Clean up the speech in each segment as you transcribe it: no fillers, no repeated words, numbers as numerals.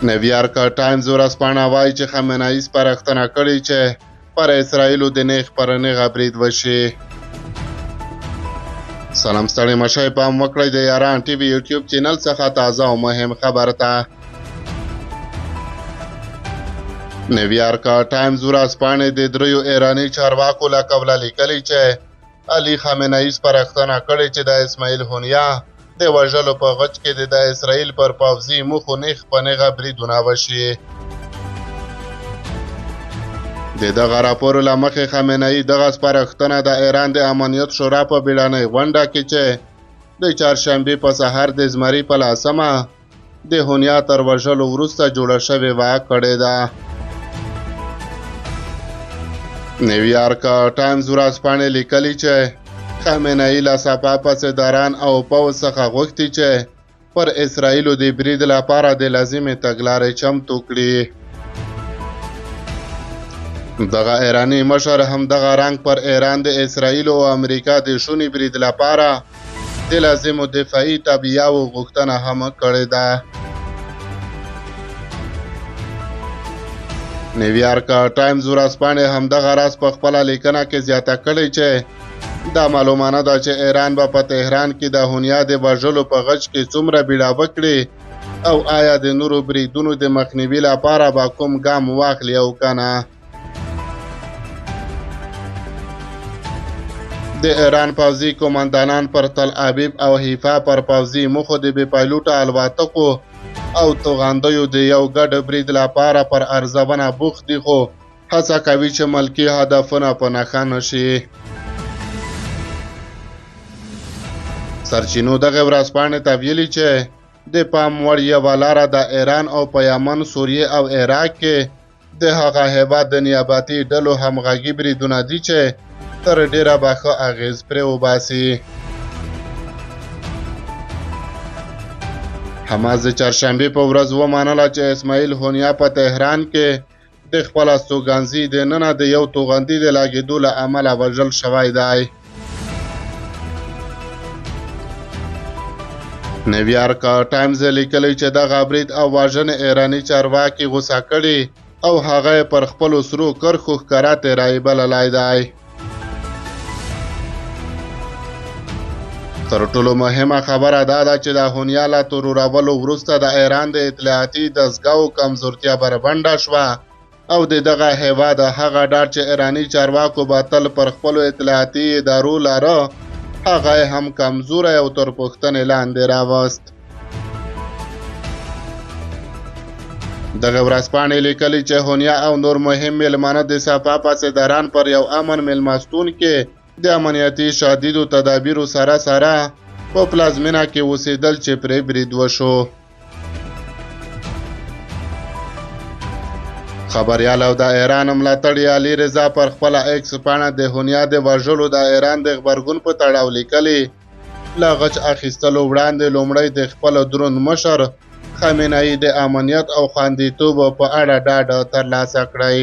نیویارک ټایمز ورځپاڼه وایي چې خامنه‌ای سپارښتنه کړې چې پر اسرائیلو د نیغ پر نیغه برید وشي. سلام ستړي مشئ، پام وکړئ د یاران ټي وي یوټیوب چینل څخه تازه او مهم خبر ته. نیویارک ټایمز ورځپاڼې د دریو ایراني چارواکو له قبله لیکلي چې علي خامنه‌ای سپارښتنه کړې چې د اسماعیل هنیه د وژلو په غچ کې د اسرائیل پر پوځي موخو نیغ په نیغه بریدونه وشي. د دغه راپور له مخې خامنه‌ای دغه سپارښتنه د ایران د امنیت شورا په بیړنۍ غونډه کې چې د چهارشنبې په سهار د زمري په 10مه د هنیه تر وژلو وروسته جوړه شوې وه کړې ده. نیویارک ټایمز ورځپاڼې لیکلي چې خامنه‌ای له سپاه پاسداران او پوځ څخه غوښتي چې پر اسرائیلو د برید لپاره د لازمې تګلارې چمتو کړي. دغه ایراني مشر هم دغه رنګ پر ایران د اسرائیل او امریکا د شونې برید لپاره د لازمو دفاعي تبعیاو غوښتنه هم کړې ده. نیویارک ټایمز ورځپاڼې هم دغه راز په خپله لیکنه کې زیاته کړې چې دا معلومانه ده چې ایران به په تهران کې د هنیه د وژلو په غچ کې څومره بیړه وکړي او آیا د نورو بریدونو د مخنیوي لپاره به کوم ګام واخلي او کنه. د ایران پوځي قوماندانان پر تل ابیب او حیفا پر پوځي موخو د بې پایلوټه الوتکو او توغندیو د یو ګډ برید لپاره پر ارزونه بوخت دي، خو هڅه کوي چې ملکي هدفونه په نښه نشي. سرچینو دغه ورځپاڼې ته ویلي چې د پام وړ یوه لاره د ایران او په یمن، سوریې او عراق کې د هغه هیواد د نیابتي ډلو همغږي بریدونه دي چې تر ډیره به ښه اغېز پرې وباسي. حماس د چهارشنبې په ورځ ومنله چې اسماعیل هنیه په تهران کې د خپل استوګنځي دننه د یو توغندي د لګېدو له امله وژل شوی دی. نیویارک ټایمز لیکلی چې دغه برید او وژنې ایراني چارواکي غوسه کړي او هغه یې پر خپلو سرو کرښو ښکاره تېرایي بللی دی. تر ټولو مهمه خبره دا ده چې د هنیه له ترورولو وروسته د ایران د اطلاعاتي دستګاو کمزورتیا بربنډه شوه او د دغه هیواد هغه ډاډ چې ایراني چارواکو به تل پر خپلو اطلاعاتي ادارو لاره هغه هم کمزوری او تر پوښتنې لاندې راوست. دغه ورځپاڼې لیکلي چې هنیه او نور مهم میلمانه د سپاه پاسداران پر یو امن میلمستون کې د امنیتي شدیدو تدابیرو سره په پلازمینه کې اوسېدل چې پرې برید وشو. خبریال او د ایران ملاتړي علي رضا پر خپله ایکس پاڼه د هنیه د وژلو د ایران د غبرګون په تړاو لیکلي له غچ اخیستلو وړاندې لومړی د خپل دروند مشر خامنه‌ای د امنیت او خوندیتوب په اړه ډاډ ترلاسه کړی.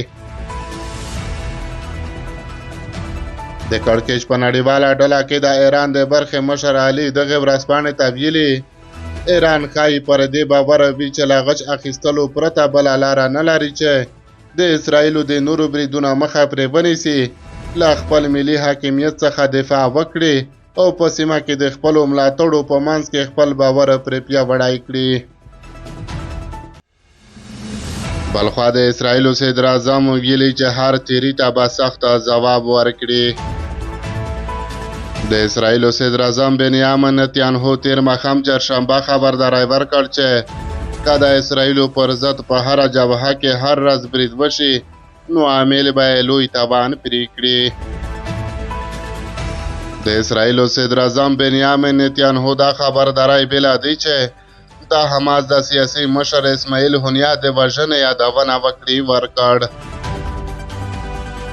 د کړکېچ په نړیواله ډله کې د ایران د برخې مشر علي دغه ورځپاڼې ته ویلي ایران ښایي پر دې باور وي چې له غچ اخیستلو پرته بله لاره نه لري چې د اسرائیلو د نورو بریدونو مخه پرې ونیسي، له خپل ملي حاکمیت څخه دفاع وکړي او په سیمه کې د خپلو ملاتړو په منځ کې خپل باور پرې پیاوړی کړي. بلخوا د اسرائیلو صدر اعظم ویلي چې هر تیري ته به سخت ځواب ورکړي. د اسرائیلو صدر اعظم بنیامین نتانیاهو تیر ماښام چهارشنبه خبرداری ورکړ چې که د اسرائیلو پر ضد په هره جبهه کې هر ورځ برید وشي نو عامل به یې لوی تاوان پرې کړي. د اسرائیلو صدر اعظم بنیامین نتانیاهو دا خبرداری بلا دی چې د حماس د سیاسي مشر اسماعیل هنیه د وژنې یادونه وکړي ورکړ.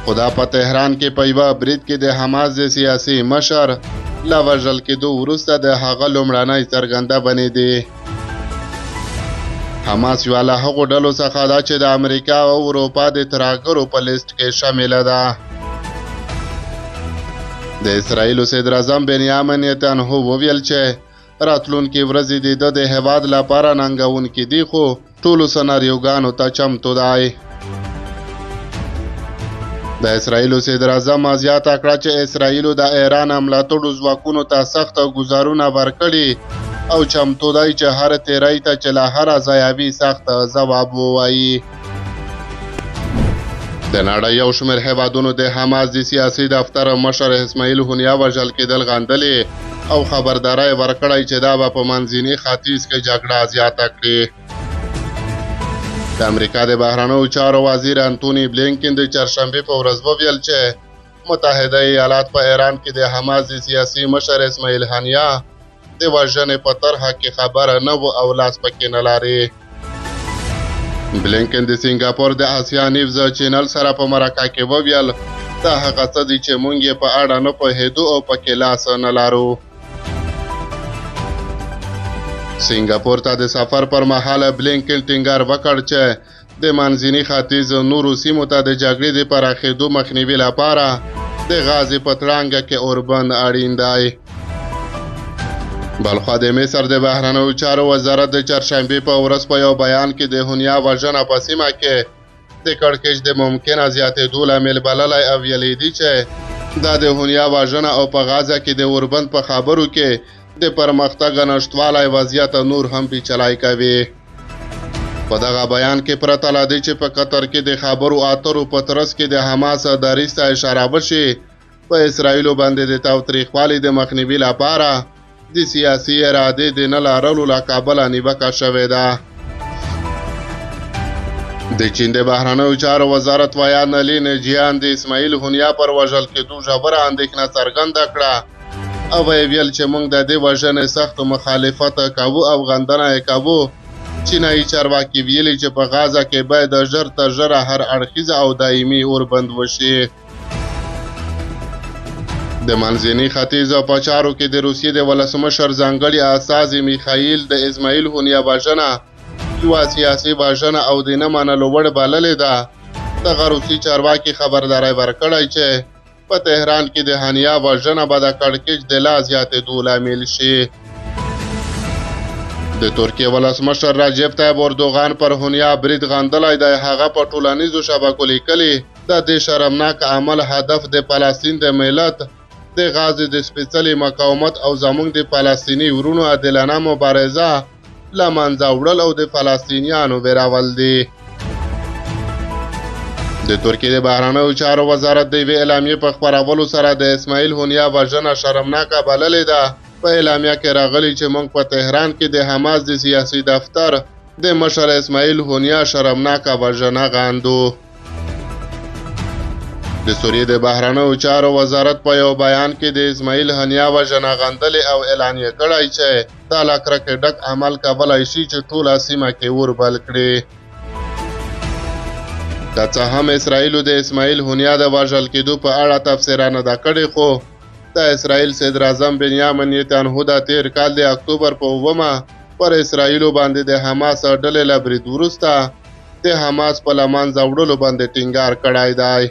خو دا په تهران کې په یوه برید کې د حماس د سیاسي مشر له وژل کېدو وروسته د هغه لومړنۍ څرګنده بنېدې. حماس یوه له هغو ډلو څخه ده چې د امریکا او اروپا د ترهګرو په لیست کې شامله ده. د اسرائیلو صدر اعظم بنیامین نتانیاهو وویل چې راتلونکي ورځې د هیواد لپاره ننګونکې دي، خو ټولو سناریوګانو ته چمتو دی. د اسرائیلو صدر اعظم زیاته کړه چې اسرائیلو د ایران ملاتړو ځواکونو ته سخت ګزارونه ورکړي او چمتو دی چې هر تیری ته چې له هره ځایه وي سخت ځواب ووایي. د نړۍ یو شمېر هیوادونو د حماس د سیاسي دفتر مشر اسماعیل هنیا وژل کېدل غندلې او خبرداری ورکړی چې دا به په منځني ختیځ کې جګړه زیاته کړي. د امریکا د بهرنیو چارو وزیر انتوني بلینکن د چهارشنبې په ورځ وویل چې متحده ایالات په ایران کې د حماس د سیاسي مشر اسماعیل هنیا د وژنې په طرحه کې خبره نه و او لاس پکې نه لري. بلینکن د سنگاپور د آسیا نیوز چینل سره په مرکه کې وویل دا هغه څه دي چې موږ یې په اړه نه پوهېدو او پکې لاس نه لرو. سنگاپور ته د سفر پر مهال بلینکن ټینګار وکړ چې د منځني ختیځ نورو سیمو ته د جګړې د پراخېدو مخنیوي لپاره د غازې په تړانګه کې اوربند اړین دی. بلخوا د مصر د بهرنیو چارو وزارت د چهارشنبې په ورځ په یو بیان کې د هنیا وژنه په سیمه کې د کړکېچ د ممکنه زیاتېدو لامل بللی او ویلي دي چې دا د هنیا وژنه او په غزه کې د اوربند په خبرو کې د پرمختګ نشتوالی وضعیت نور هم پیچلی کوي. په دغه بیان کې پرته له دې چې په قطر کې د خبرو اترو په ترڅ کې د حماس دریځ ته اشاره وشي په اسرائیلو باندې د تاوتریخوالي د مخنیوي لپاره د سیاسي ارادې د نه لرلو له کبله نیوکه شوې ده. د چین د بهرنیو چارو وزارت ویان لین جیان د اسماعیل هنیا پر وژل کېدو ژوره اندېښنه څرګنده کړه او ویل چې موږ د دې وژنې سخت مخالفت کوو او غندنه یې کوو. چینایي چارواکي ویلي چې په غزه کې باید ژر تر ژره هر اړخیزه او دایمي اوربند وشي. د منځني ختیځ په چارو کې د روسیې د ولسمشر ځانګړي استازي میخائیل د اسماعیل هنیا وژنه یوه سیاسي وژنه او د نه منلو وړ بللې ده. دغه روسي چارواکي خبرداری ورکړی چې په تهران کې د هنیا وژنه به د کړکېچ د لا زیاتېدو لامل شي. د ترکیې ولسمشر رجب طیب اردوغان پر هنیا برید غندلی دی. هغه په ټولنیزو شبکو لیکلي د دې شرمناک عمل هدف د فلسطین د ملت د غازې د سپېڅلي مقاومت او زموږ د فلسطیني ورونو عادلانه مبارزه له منځه وړل او د فلسطینیانو ویرول دي. د ترکیې د بهرنیو چارو وزارت د یوې اعلامیې په خپرولو سره د اسماعیل هنیا وژنه شرمناکه بللې ده. په اعلامیه کې راغلي چې موږ په تهران کې د حماس د سیاسي دفتر د مشر اسماعیل هنیا شرمناکه وژنه غندو. د سوریې د بهرنیو چارو وزارت په یو بیان کې د اسماعیل هنیا وژنه غندلې او اعلان یې کړی چې دا له کرکې ډک عمل کولی شي چې ټوله سیمه کې اور بل کړي. که څه هم اسرائیلو د اسماعیل هنیا د وژل کېدو په اړه تبصره نه ده کړې خو د اسرائیل صدر اعظم بنیامین نتنیاهو د تیر کال د اکتوبر په 9 پر اسرائیلو باندې د حماس ډلې له برید وروسته د حماس په له منځه وړلو باندې ټینګار کړی دی.